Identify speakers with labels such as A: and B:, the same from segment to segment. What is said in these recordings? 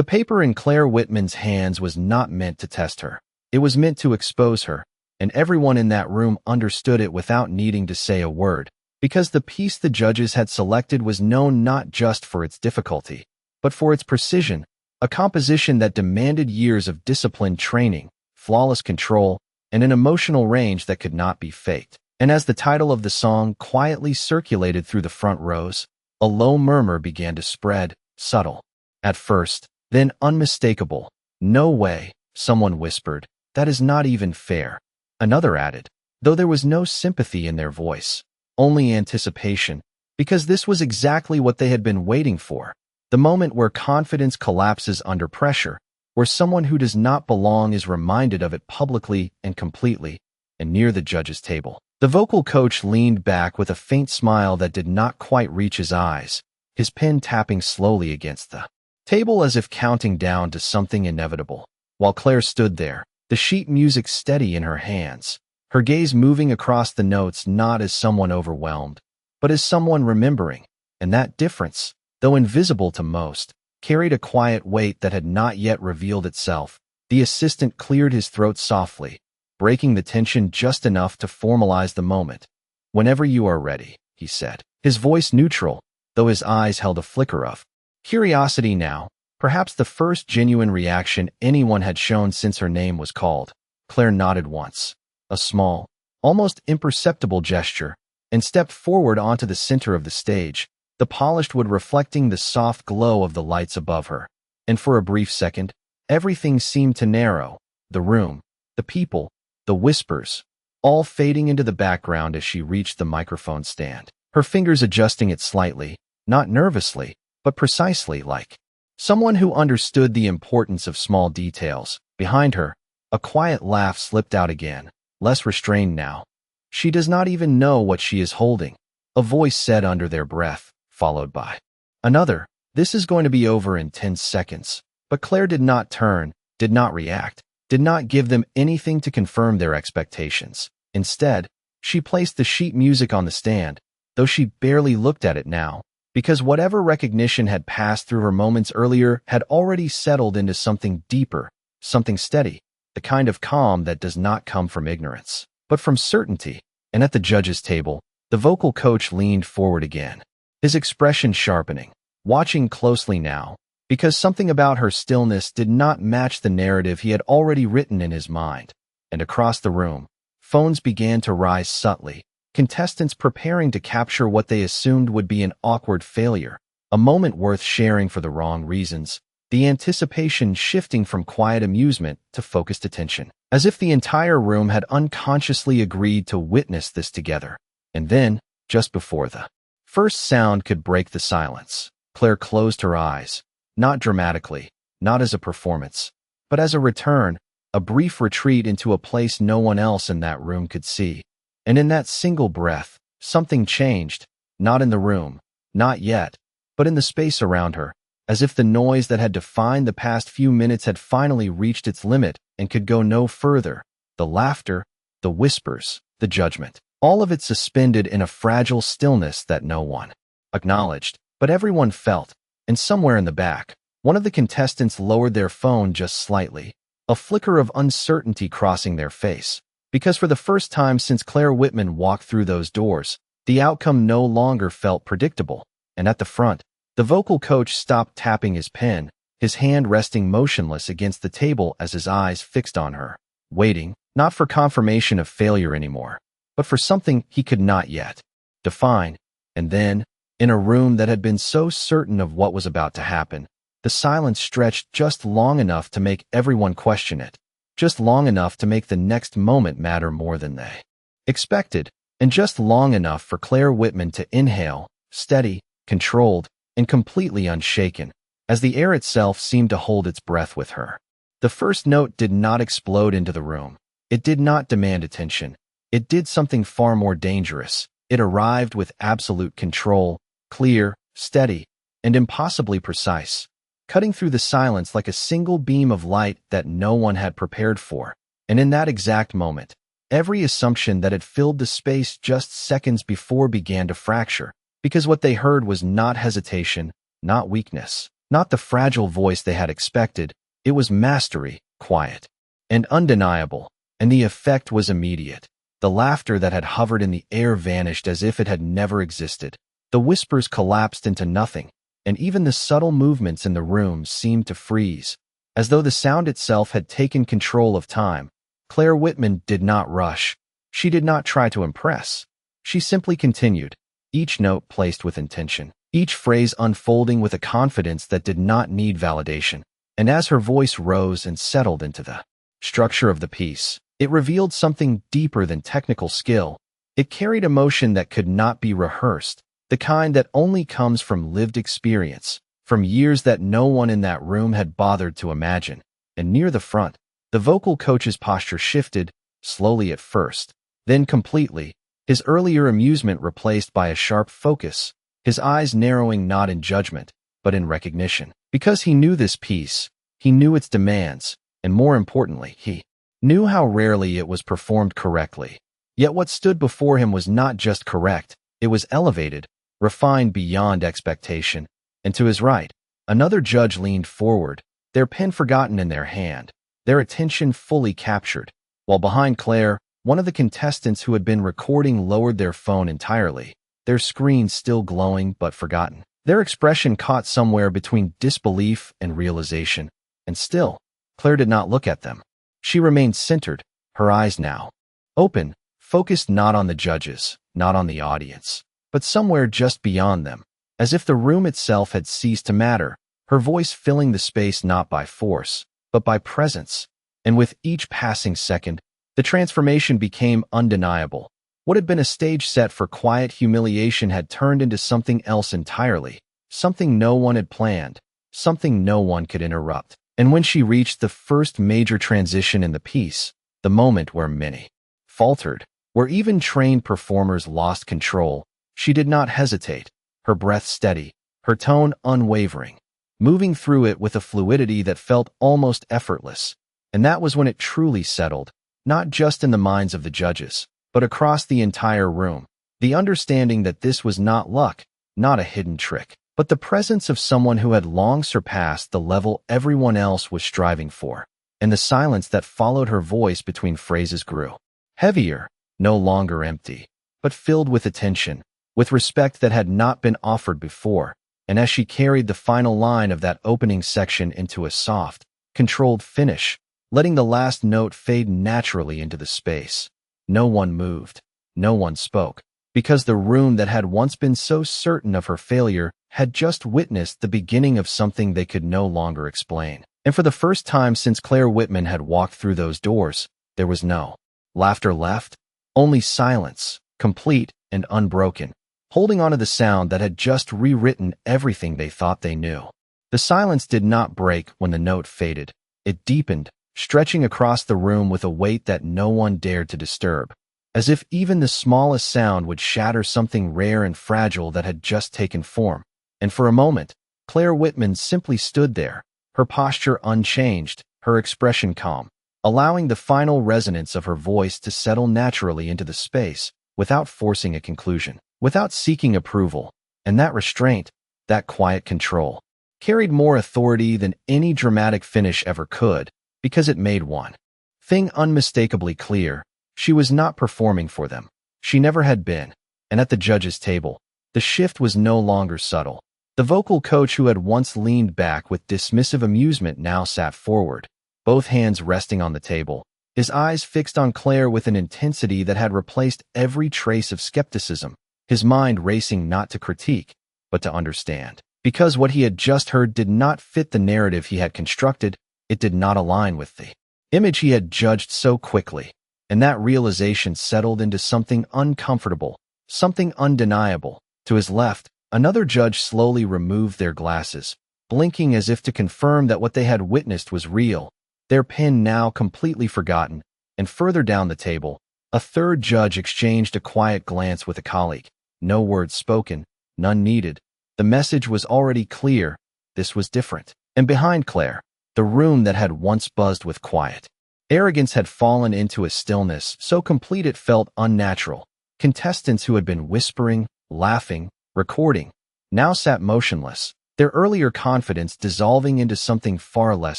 A: The paper in Claire Whitman's hands was not meant to test her. It was meant to expose her, and everyone in that room understood it without needing to say a word, because the piece the judges had selected was known not just for its difficulty, but for its precision, a composition that demanded years of disciplined training, flawless control, and an emotional range that could not be faked. And as the title of the song quietly circulated through the front rows, a low murmur began to spread, subtle at first, then unmistakable. "No way," someone whispered. "That is not even fair." Another added, though there was no sympathy in their voice, only anticipation, because this was exactly what they had been waiting for. The moment where confidence collapses under pressure, where someone who does not belong is reminded of it publicly and completely. And near the judge's table, the vocal coach leaned back with a faint smile that did not quite reach his eyes, his pen tapping slowly against the table as if counting down to something inevitable. While Claire stood there, the sheet music steady in her hands, her gaze moving across the notes not as someone overwhelmed, but as someone remembering. And that difference, though invisible to most, carried a quiet weight that had not yet revealed itself. The assistant cleared his throat softly, breaking the tension just enough to formalize the moment. "Whenever you are ready," he said, his voice neutral, though his eyes held a flicker of curiosity now, perhaps the first genuine reaction anyone had shown since her name was called. Claire nodded once, a small, almost imperceptible gesture, and stepped forward onto the center of the stage, the polished wood reflecting the soft glow of the lights above her. And for a brief second, everything seemed to narrow, the room, the people, the whispers, all fading into the background as she reached the microphone stand, her fingers adjusting it slightly, not nervously, but precisely, like someone who understood the importance of small details. Behind her, a quiet laugh slipped out again, less restrained now. "She does not even know what she is holding," a voice said under their breath, followed by another. "This is going to be over in 10 seconds. But Claire did not turn, did not react, did not give them anything to confirm their expectations. Instead, she placed the sheet music on the stand, though she barely looked at it now, because whatever recognition had passed through her moments earlier had already settled into something deeper, something steady, the kind of calm that does not come from ignorance, but from certainty. And at the judge's table, the vocal coach leaned forward again, his expression sharpening, watching closely now, because something about her stillness did not match the narrative he had already written in his mind. And across the room, phones began to rise subtly, contestants preparing to capture what they assumed would be an awkward failure, a moment worth sharing for the wrong reasons, the anticipation shifting from quiet amusement to focused attention, as if the entire room had unconsciously agreed to witness this together. And then, just before the first sound could break the silence, Claire closed her eyes, not dramatically, not as a performance, but as a return, a brief retreat into a place no one else in that room could see. And in that single breath, something changed, not in the room, not yet, but in the space around her, as if the noise that had defined the past few minutes had finally reached its limit and could go no further. The laughter, the whispers, the judgment, all of it suspended in a fragile stillness that no one acknowledged, but everyone felt. And somewhere in the back, one of the contestants lowered their phone just slightly, a flicker of uncertainty crossing their face. Because for the first time since Claire Whitman walked through those doors, the outcome no longer felt predictable. And at the front, the vocal coach stopped tapping his pen, his hand resting motionless against the table as his eyes fixed on her, waiting, not for confirmation of failure anymore, but for something he could not yet define. And then, in a room that had been so certain of what was about to happen, the silence stretched just long enough to make everyone question it. Just long enough to make the next moment matter more than they expected, and just long enough for Claire Whitman to inhale, steady, controlled, and completely unshaken, as the air itself seemed to hold its breath with her. The first note did not explode into the room. It did not demand attention. It did something far more dangerous. It arrived with absolute control, clear, steady, and impossibly precise, cutting through the silence like a single beam of light that no one had prepared for. And in that exact moment, every assumption that had filled the space just seconds before began to fracture, because what they heard was not hesitation, not weakness, Not the fragile voice they had expected. It was mastery, quiet, and undeniable, and the effect was immediate. The laughter that had hovered in the air vanished as if it had never existed. The whispers collapsed into nothing, and even the subtle movements in the room seemed to freeze. As though the sound itself had taken control of time, Claire Whitman did not rush. She did not try to impress. She simply continued, each note placed with intention, each phrase unfolding with a confidence that did not need validation. And as her voice rose and settled into the structure of the piece, it revealed something deeper than technical skill. It carried emotion that could not be rehearsed, the kind that only comes from lived experience, from years that no one in that room had bothered to imagine. And near the front, the vocal coach's posture shifted, slowly at first, then completely, his earlier amusement replaced by a sharp focus, his eyes narrowing not in judgment, but in recognition. Because he knew this piece, he knew its demands, and more importantly, he knew how rarely it was performed correctly. Yet what stood before him was not just correct, it was elevated, refined beyond expectation. And to his right, another judge leaned forward, their pen forgotten in their hand, their attention fully captured, while behind Claire, one of the contestants who had been recording lowered their phone entirely, their screen still glowing but forgotten. Their expression caught somewhere between disbelief and realization, and still, Claire did not look at them. She remained centered, her eyes now open, focused not on the judges, not on the audience, but somewhere just beyond them, as if the room itself had ceased to matter, her voice filling the space not by force, but by presence. And with each passing second, the transformation became undeniable. What had been a stage set for quiet humiliation had turned into something else entirely, something no one had planned, something no one could interrupt. And when she reached the first major transition in the piece, the moment where many faltered, where even trained performers lost control, she did not hesitate, her breath steady, her tone unwavering, moving through it with a fluidity that felt almost effortless. And that was when it truly settled, not just in the minds of the judges, but across the entire room, the understanding that this was not luck, not a hidden trick, but the presence of someone who had long surpassed the level everyone else was striving for. And the silence that followed her voice between phrases grew heavier, no longer empty, but filled with attention, with respect that had not been offered before. And as she carried the final line of that opening section into a soft, controlled finish, letting the last note fade naturally into the space, no one moved, no one spoke, because the room that had once been so certain of her failure had just witnessed the beginning of something they could no longer explain. And for the first time since Claire Whitman had walked through those doors, there was no laughter left, only silence, complete and unbroken, holding on to the sound that had just rewritten everything they thought they knew. The silence did not break when the note faded. It deepened, stretching across the room with a weight that no one dared to disturb, as if even the smallest sound would shatter something rare and fragile that had just taken form. And for a moment, Claire Whitman simply stood there, her posture unchanged, her expression calm, allowing the final resonance of her voice to settle naturally into the space, without forcing a conclusion, without seeking approval. And that restraint, that quiet control, carried more authority than any dramatic finish ever could, because it made one thing unmistakably clear: she was not performing for them. She never had been. And at the judges' table, the shift was no longer subtle. The vocal coach who had once leaned back with dismissive amusement now sat forward, both hands resting on the table, his eyes fixed on Claire with an intensity that had replaced every trace of skepticism, his mind racing not to critique, but to understand. Because what he had just heard did not fit the narrative he had constructed, it did not align with the image he had judged so quickly. And that realization settled into something uncomfortable, something undeniable. To his left, another judge slowly removed their glasses, blinking as if to confirm that what they had witnessed was real, their pen now completely forgotten. And further down the table, a third judge exchanged a quiet glance with a colleague. No words spoken, none needed. The message was already clear: this was different. And behind Claire, the room that had once buzzed with quiet arrogance had fallen into a stillness so complete it felt unnatural. Contestants who had been whispering, laughing, recording, now sat motionless, their earlier confidence dissolving into something far less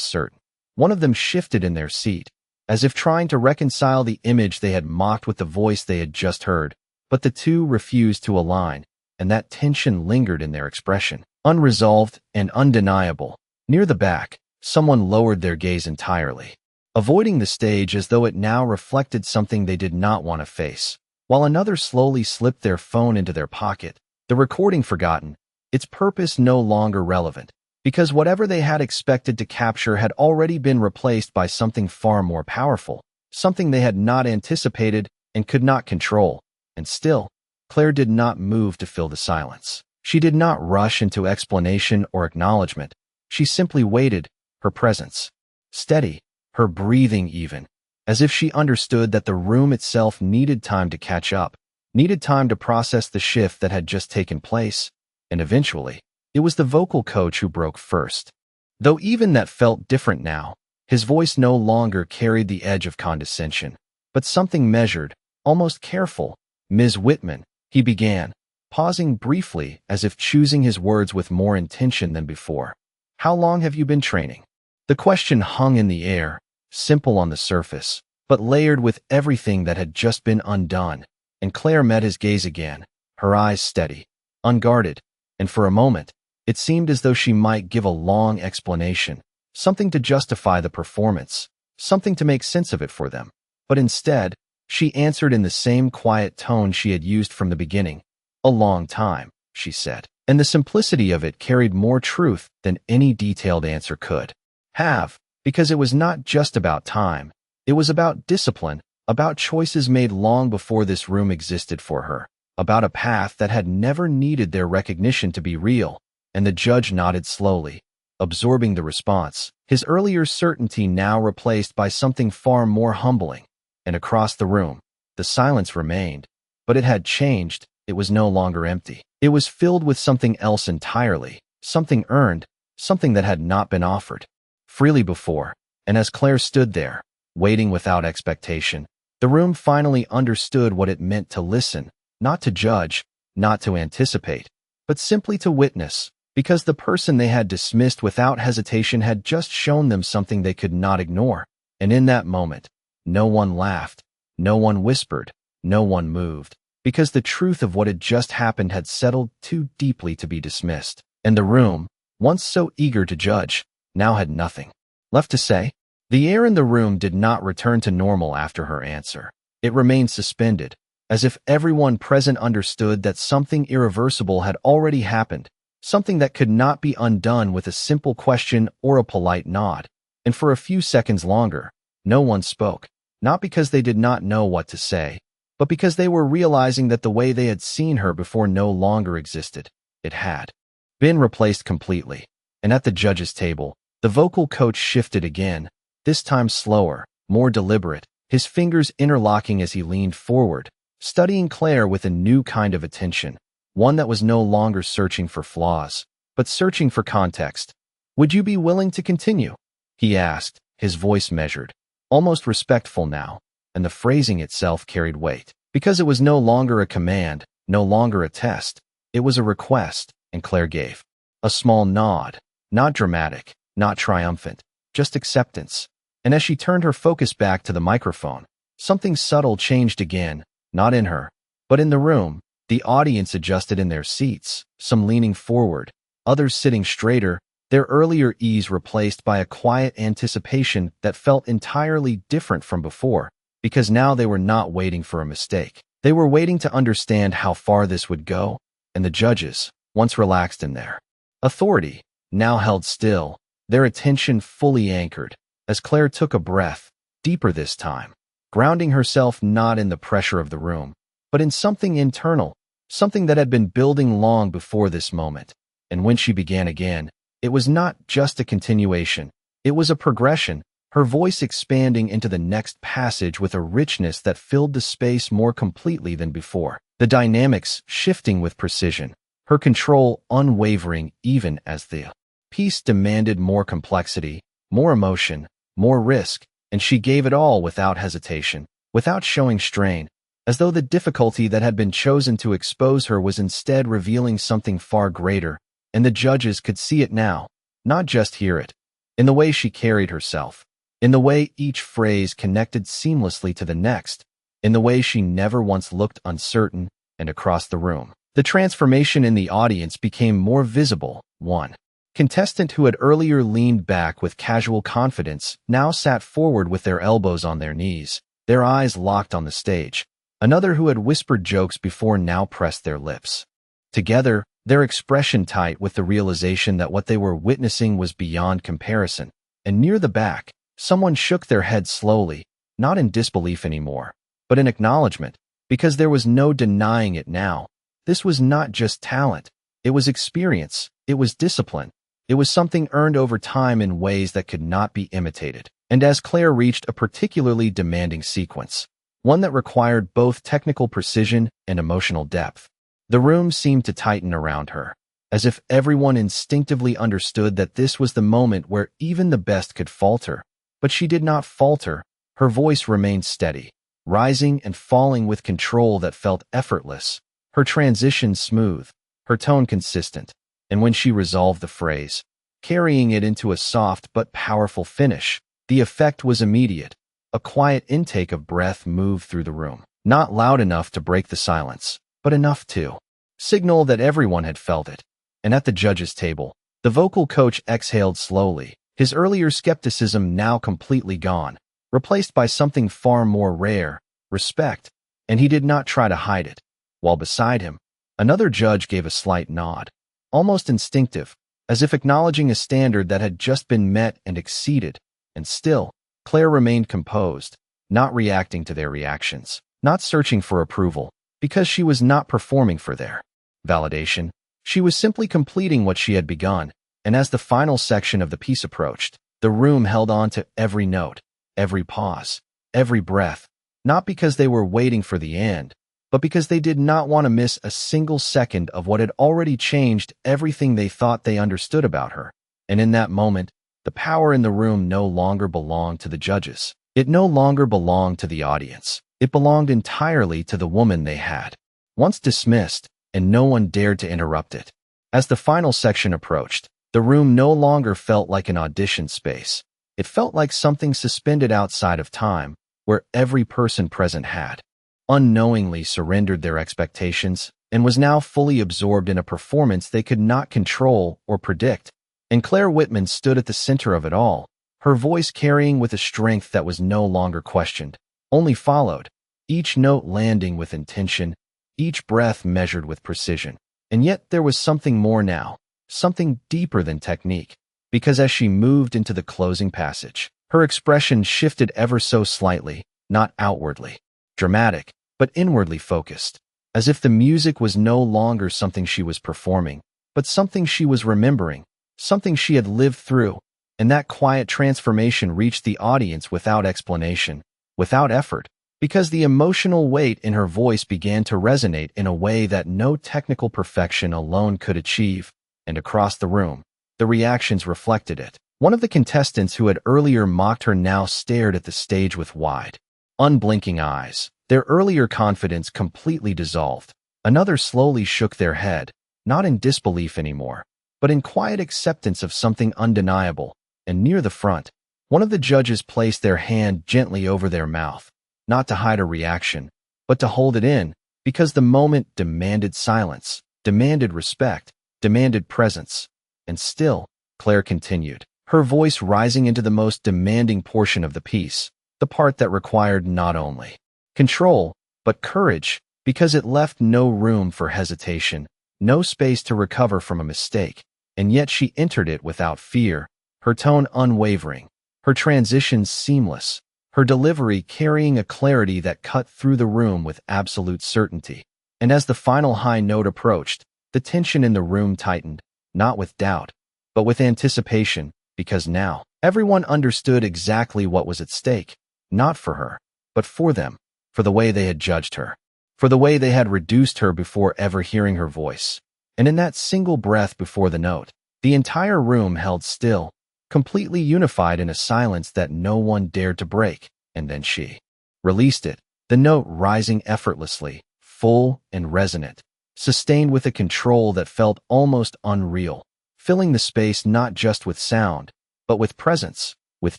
A: certain. One of them shifted in their seat, as if trying to reconcile the image they had mocked with the voice they had just heard, but the two refused to align, and that tension lingered in their expression, unresolved and undeniable. Near the back, someone lowered their gaze entirely, avoiding the stage as though it now reflected something they did not want to face, while another slowly slipped their phone into their pocket, the recording forgotten, its purpose no longer relevant, because whatever they had expected to capture had already been replaced by something far more powerful, something they had not anticipated and could not control. And still, Claire did not move to fill the silence. She did not rush into explanation or acknowledgement. She simply waited, her presence steady, her breathing even, as if she understood that the room itself needed time to catch up, needed time to process the shift that had just taken place, and eventually, it was the vocal coach who broke first. Though even that felt different now, his voice no longer carried the edge of condescension, but something measured, almost careful. "Ms. Whitman," he began, pausing briefly as if choosing his words with more intention than before. "How long have you been training?" The question hung in the air, simple on the surface, but layered with everything that had just been undone, and Claire met his gaze again, her eyes steady, unguarded, and for a moment, it seemed as though she might give a long explanation, something to justify the performance, something to make sense of it for them. But instead, she answered in the same quiet tone she had used from the beginning. "A long time," she said, and the simplicity of it carried more truth than any detailed answer could have, because it was not just about time. It was about discipline, about choices made long before this room existed for her, about a path that had never needed their recognition to be real. And the judge nodded slowly, absorbing the response, his earlier certainty now replaced by something far more humbling. And across the room, the silence remained, but it had changed. It was no longer empty. It was filled with something else entirely, something earned, something that had not been offered freely before. And as Claire stood there, waiting without expectation, the room finally understood what it meant to listen, not to judge, not to anticipate, but simply to witness, because the person they had dismissed without hesitation had just shown them something they could not ignore. And in that moment, no one laughed, no one whispered, no one moved, because the truth of what had just happened had settled too deeply to be dismissed. And the room, once so eager to judge, now had nothing left to say. The air in the room did not return to normal after her answer. It remained suspended, as if everyone present understood that something irreversible had already happened, something that could not be undone with a simple question or a polite nod. And for a few seconds longer, no one spoke, not because they did not know what to say, but because they were realizing that the way they had seen her before no longer existed. It had been replaced completely. And at the judge's table, the vocal coach shifted again, this time slower, more deliberate, his fingers interlocking as he leaned forward, studying Claire with a new kind of attention, one that was no longer searching for flaws, but searching for context. "Would you be willing to continue?" he asked, his voice measured, almost respectful now, and the phrasing itself carried weight, because it was no longer a command, no longer a test. It was a request, and Claire gave a small nod, not dramatic, not triumphant, just acceptance. And as she turned her focus back to the microphone, something subtle changed again, not in her, but in the room. The audience adjusted in their seats, some leaning forward, others sitting straighter, their earlier ease replaced by a quiet anticipation that felt entirely different from before, because now they were not waiting for a mistake. They were waiting to understand how far this would go, and the judges, once relaxed in their authority, now held still, their attention fully anchored, as Claire took a breath, deeper this time, grounding herself not in the pressure of the room, but in something internal, something that had been building long before this moment. And when she began again, it was not just a continuation, it was a progression, her voice expanding into the next passage with a richness that filled the space more completely than before, the dynamics shifting with precision, her control unwavering even as the piece demanded more complexity, more emotion, more risk, and she gave it all without hesitation, without showing strain, as though the difficulty that had been chosen to expose her was instead revealing something far greater, and the judges could see it now, not just hear it. In the way she carried herself, in the way each phrase connected seamlessly to the next, in the way she never once looked uncertain and across the room. The transformation in the audience became more visible. One contestant who had earlier leaned back with casual confidence now sat forward with their elbows on their knees, their eyes locked on the stage. Another who had whispered jokes before now pressed their lips. Together, their expression tight with the realization that what they were witnessing was beyond comparison. And near the back, someone shook their head slowly, not in disbelief anymore, but in acknowledgement, because there was no denying it now. This was not just talent. It was experience. It was discipline. It was something earned over time in ways that could not be imitated. And as Claire reached a particularly demanding sequence, one that required both technical precision and emotional depth, the room seemed to tighten around her, as if everyone instinctively understood that this was the moment where even the best could falter. But she did not falter. Her voice remained steady, rising and falling with control that felt effortless, her transition smooth, her tone consistent, and when she resolved the phrase, carrying it into a soft but powerful finish, the effect was immediate. A quiet intake of breath moved through the room, not loud enough to break the silence, but enough to signal that everyone had felt it. And at the judges' table, the vocal coach exhaled slowly, his earlier skepticism now completely gone, replaced by something far more rare, respect, and he did not try to hide it. While beside him, another judge gave a slight nod, almost instinctive, as if acknowledging a standard that had just been met and exceeded. And still, Claire remained composed, not reacting to their reactions, not searching for approval, because she was not performing for their validation. She was simply completing what she had begun, and as the final section of the piece approached, the room held on to every note, every pause, every breath, not because they were waiting for the end, but because they did not want to miss a single second of what had already changed everything they thought they understood about her. And in that moment, the power in the room no longer belonged to the judges. It no longer belonged to the audience. It belonged entirely to the woman they had once dismissed, and no one dared to interrupt it. As the final section approached, the room no longer felt like an audition space. It felt like something suspended outside of time, where every person present had unknowingly surrendered their expectations and was now fully absorbed in a performance they could not control or predict. And Claire Whitman stood at the center of it all, her voice carrying with a strength that was no longer questioned, only followed, each note landing with intention, each breath measured with precision. And yet there was something more now, something deeper than technique, because as she moved into the closing passage, her expression shifted ever so slightly, not outwardly dramatic, but inwardly focused, as if the music was no longer something she was performing, but something she was remembering, something she had lived through. And that quiet transformation reached the audience without explanation, without effort, because the emotional weight in her voice began to resonate in a way that no technical perfection alone could achieve. And across the room, the reactions reflected it. One of the contestants who had earlier mocked her now stared at the stage with wide, unblinking eyes, their earlier confidence completely dissolved. Another slowly shook their head, not in disbelief anymore, but in quiet acceptance of something undeniable. And near the front, one of the judges placed their hand gently over their mouth, not to hide a reaction, but to hold it in, because the moment demanded silence, demanded respect, demanded presence. And still, Claire continued, her voice rising into the most demanding portion of the piece, the part that required not only control, but courage, because it left no room for hesitation, no space to recover from a mistake. And yet she entered it without fear, her tone unwavering, her transitions seamless, her delivery carrying a clarity that cut through the room with absolute certainty. And as the final high note approached, the tension in the room tightened, not with doubt, but with anticipation, because now everyone understood exactly what was at stake, not for her, but for them, for the way they had judged her, for the way they had reduced her before ever hearing her voice. And in that single breath before the note, the entire room held still, completely unified in a silence that no one dared to break. And then she released it, the note rising effortlessly, full and resonant, sustained with a control that felt almost unreal. filling the space not just with sound, but with presence, with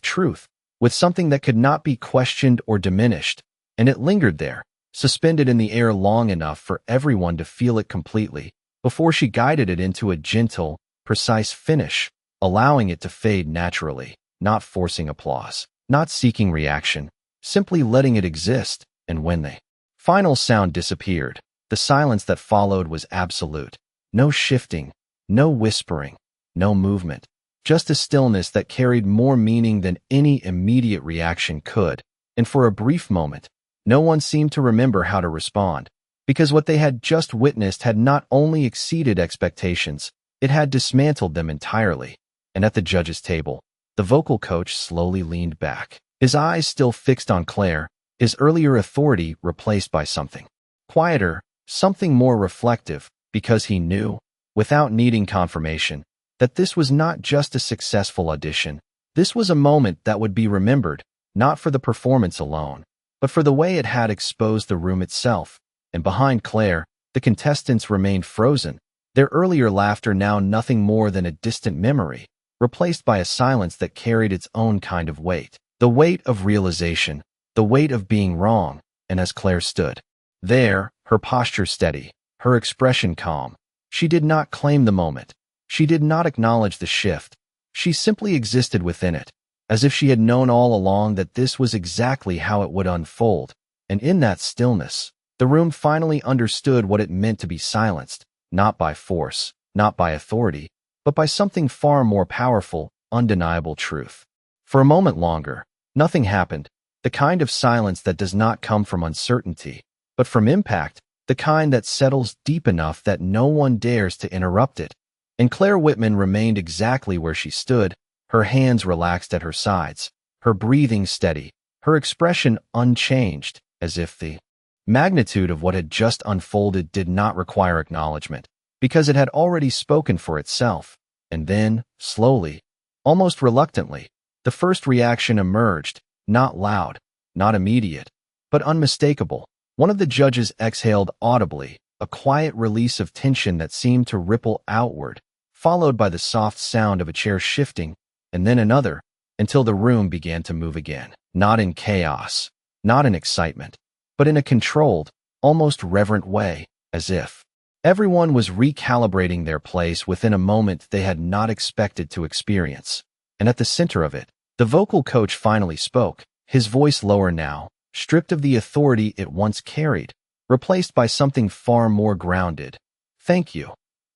A: truth, with something that could not be questioned or diminished, and it lingered there, suspended in the air long enough for everyone to feel it completely, before she guided it into a gentle, precise finish, allowing it to fade naturally, not forcing applause, not seeking reaction, simply letting it exist. And when the final sound disappeared, the silence that followed was absolute. No shifting, no whispering, no movement, just a stillness that carried more meaning than any immediate reaction could. And for a brief moment, no one seemed to remember how to respond, because what they had just witnessed had not only exceeded expectations, it had dismantled them entirely. And at the judges' table, the vocal coach slowly leaned back, his eyes still fixed on Claire, his earlier authority replaced by something quieter, something more reflective, because he knew, without needing confirmation, that this was not just a successful audition. This was a moment that would be remembered, not for the performance alone, but for the way it had exposed the room itself. And behind Claire, the contestants remained frozen, their earlier laughter now nothing more than a distant memory, replaced by a silence that carried its own kind of weight. The weight of realization, the weight of being wrong. And as Claire stood there, her posture steady, her expression calm, she did not claim the moment. She did not acknowledge the shift. She simply existed within it, as if she had known all along that this was exactly how it would unfold. And in that stillness, the room finally understood what it meant to be silenced, not by force, not by authority, but by something far more powerful, undeniable truth. For a moment longer, nothing happened, the kind of silence that does not come from uncertainty, but from impact, the kind that settles deep enough that no one dares to interrupt it. And Claire Whitman remained exactly where she stood, her hands relaxed at her sides, her breathing steady, her expression unchanged, as if the magnitude of what had just unfolded did not require acknowledgement, because it had already spoken for itself. And then, slowly, almost reluctantly, the first reaction emerged, not loud, not immediate, but unmistakable. One of the judges exhaled audibly, a quiet release of tension that seemed to ripple outward, followed by the soft sound of a chair shifting, and then another, until the room began to move again. Not in chaos, not in excitement, but in a controlled, almost reverent way, as if everyone was recalibrating their place within a moment they had not expected to experience. And at the center of it, the vocal coach finally spoke, his voice lower now, stripped of the authority it once carried, replaced by something far more grounded. "Thank you,"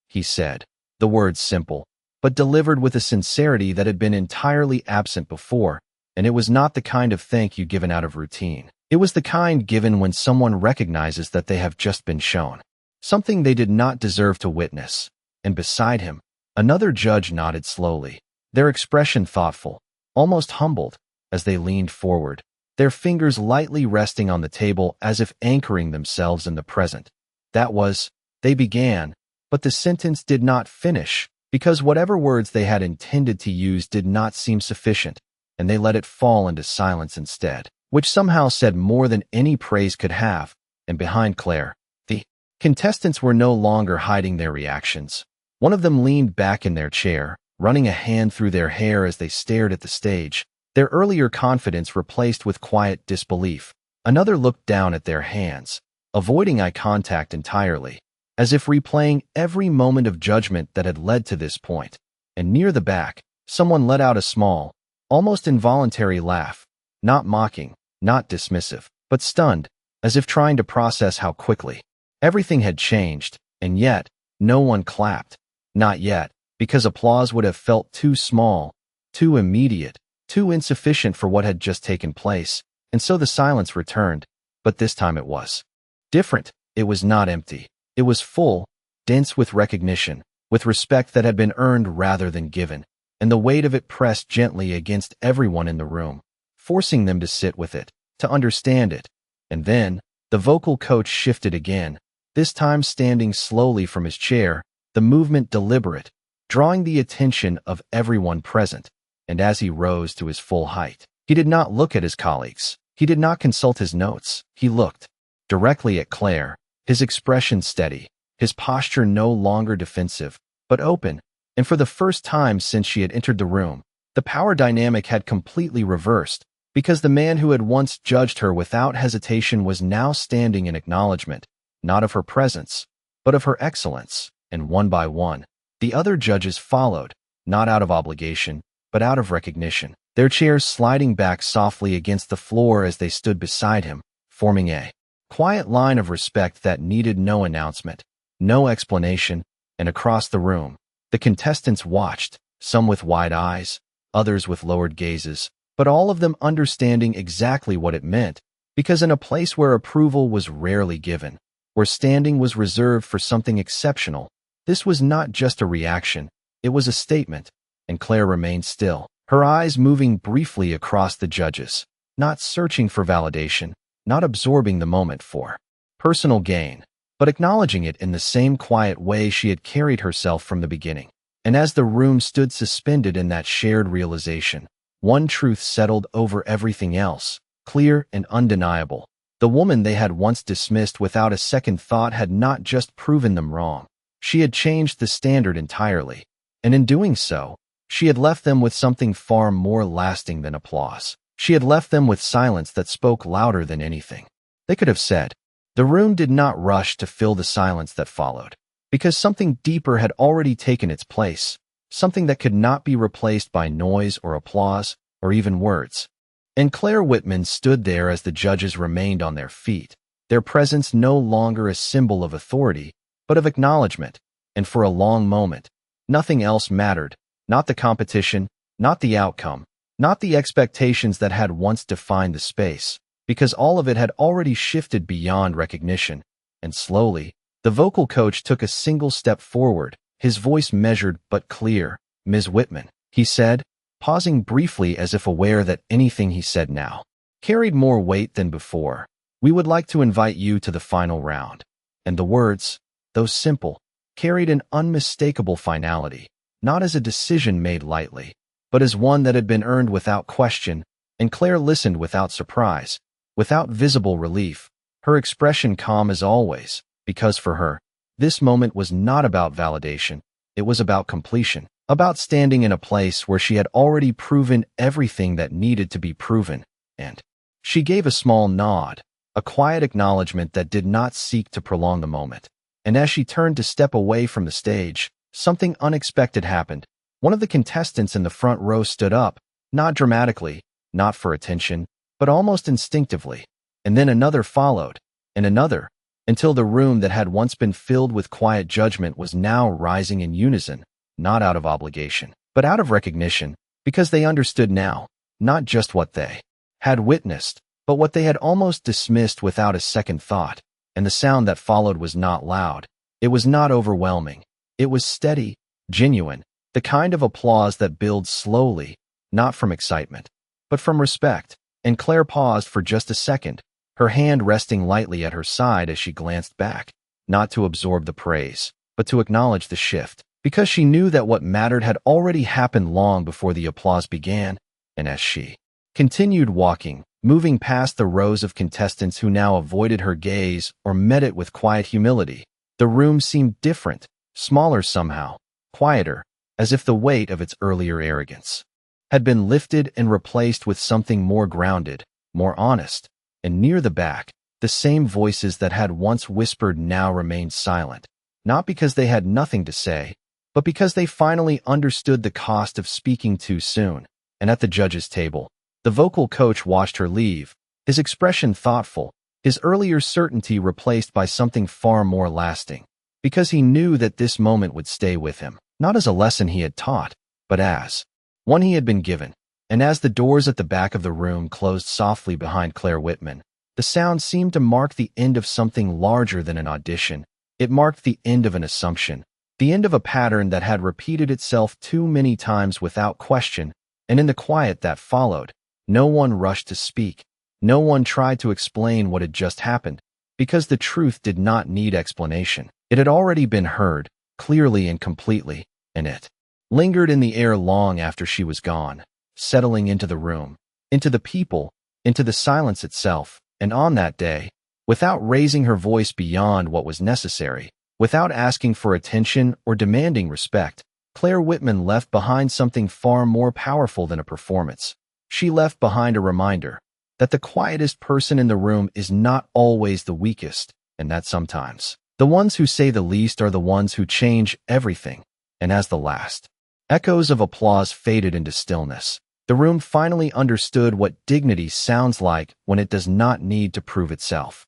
A: he said, the words simple, but delivered with a sincerity that had been entirely absent before, and it was not the kind of thank you given out of routine. It was the kind given when someone recognizes that they have just been shown something they did not deserve to witness. And beside him, another judge nodded slowly, their expression thoughtful, almost humbled, as they leaned forward, their fingers lightly resting on the table as if anchoring themselves in the present. That was, they began, but the sentence did not finish, because whatever words they had intended to use did not seem sufficient, and they let it fall into silence instead, which somehow said more than any praise could have. And behind Claire, the contestants were no longer hiding their reactions. One of them leaned back in their chair, running a hand through their hair as they stared at the stage, their earlier confidence replaced with quiet disbelief. Another looked down at their hands, avoiding eye contact entirely, as if replaying every moment of judgment that had led to this point. And near the back, someone let out a small, almost involuntary laugh, not mocking, not dismissive, but stunned, as if trying to process how quickly everything had changed. And yet, no one clapped. Not yet, because applause would have felt too small, too immediate, too insufficient for what had just taken place. And so the silence returned, but this time it was different. It was not empty. It was full, dense with recognition, with respect that had been earned rather than given, and the weight of it pressed gently against everyone in the room, forcing them to sit with it, to understand it. And then, the vocal coach shifted again, this time standing slowly from his chair, the movement deliberate, drawing the attention of everyone present. And as he rose to his full height, he did not look at his colleagues. He did not consult his notes. He looked directly at Claire, his expression steady, his posture no longer defensive, but open, And for the first time since she had entered the room, the power dynamic had completely reversed, because the man who had once judged her without hesitation was now standing in acknowledgement, not of her presence, but of her excellence. And one by one, the other judges followed, not out of obligation, but out of recognition, their chairs sliding back softly against the floor as they stood beside him, forming a quiet line of respect that needed no announcement, no explanation. And across the room, the contestants watched, some with wide eyes, others with lowered gazes, but all of them understanding exactly what it meant, because in a place where approval was rarely given, where standing was reserved for something exceptional, this was not just a reaction, it was a statement. And Claire remained still, her eyes moving briefly across the judges, not searching for validation, not absorbing the moment for personal gain, but acknowledging it in the same quiet way she had carried herself from the beginning. And as the room stood suspended in that shared realization, one truth settled over everything else, clear and undeniable. The woman they had once dismissed without a second thought had not just proven them wrong. She had changed the standard entirely. And in doing so, she had left them with something far more lasting than applause. She had left them with silence that spoke louder than anything they could have said. The room did not rush to fill the silence that followed, because something deeper had already taken its place, something that could not be replaced by noise or applause or even words. And Claire Whitman stood there as the judges remained on their feet, their presence no longer a symbol of authority, but of acknowledgement. And for a long moment, nothing else mattered, not the competition, not the outcome, not the expectations that had once defined the space, because all of it had already shifted beyond recognition. And slowly, the vocal coach took a single step forward, his voice measured but clear. "Ms. Whitman," he said, pausing briefly as if aware that anything he said now carried more weight than before. "We would like to invite you to the final round." And the words, though simple, carried an unmistakable finality, not as a decision made lightly, but as one that had been earned without question. And Claire listened without surprise, without visible relief, her expression calm as always, because for her, this moment was not about validation, it was about completion, about standing in a place where she had already proven everything that needed to be proven. And she gave a small nod, a quiet acknowledgement that did not seek to prolong the moment. And as she turned to step away from the stage, something unexpected happened. One of the contestants in the front row stood up, not dramatically, not for attention, but almost instinctively. And then another followed, and another, until the room that had once been filled with quiet judgment was now rising in unison, not out of obligation, but out of recognition, because they understood now, not just what they had witnessed, but what they had almost dismissed without a second thought. And the sound that followed was not loud. It was not overwhelming. It was steady, genuine, the kind of applause that builds slowly, not from excitement, but from respect. And Claire paused for just a second, her hand resting lightly at her side as she glanced back, not to absorb the praise, but to acknowledge the shift, because she knew that what mattered had already happened long before the applause began. And as she continued walking, moving past the rows of contestants who now avoided her gaze or met it with quiet humility, the room seemed different, smaller somehow, quieter, as if the weight of its earlier arrogance had been lifted and replaced with something more grounded, more honest. And near the back, the same voices that had once whispered now remained silent, not because they had nothing to say, but because they finally understood the cost of speaking too soon. And at the judges' table, the vocal coach watched her leave, his expression thoughtful, his earlier certainty replaced by something far more lasting, because he knew that this moment would stay with him, not as a lesson he had taught, but as one he had been given. And as the doors at the back of the room closed softly behind Claire Whitman, the sound seemed to mark the end of something larger than an audition. It marked the end of an assumption, the end of a pattern that had repeated itself too many times without question. And in the quiet that followed, no one rushed to speak. No one tried to explain what had just happened, because the truth did not need explanation. It had already been heard, clearly and completely, and it lingered in the air long after she was gone, settling into the room, into the people, into the silence itself. And on that day, without raising her voice beyond what was necessary, without asking for attention or demanding respect, Claire Whitman left behind something far more powerful than a performance. She left behind a reminder that the quietest person in the room is not always the weakest, and that sometimes the ones who say the least are the ones who change everything. And as the last echoes of applause faded into stillness, the room finally understood what dignity sounds like when it does not need to prove itself.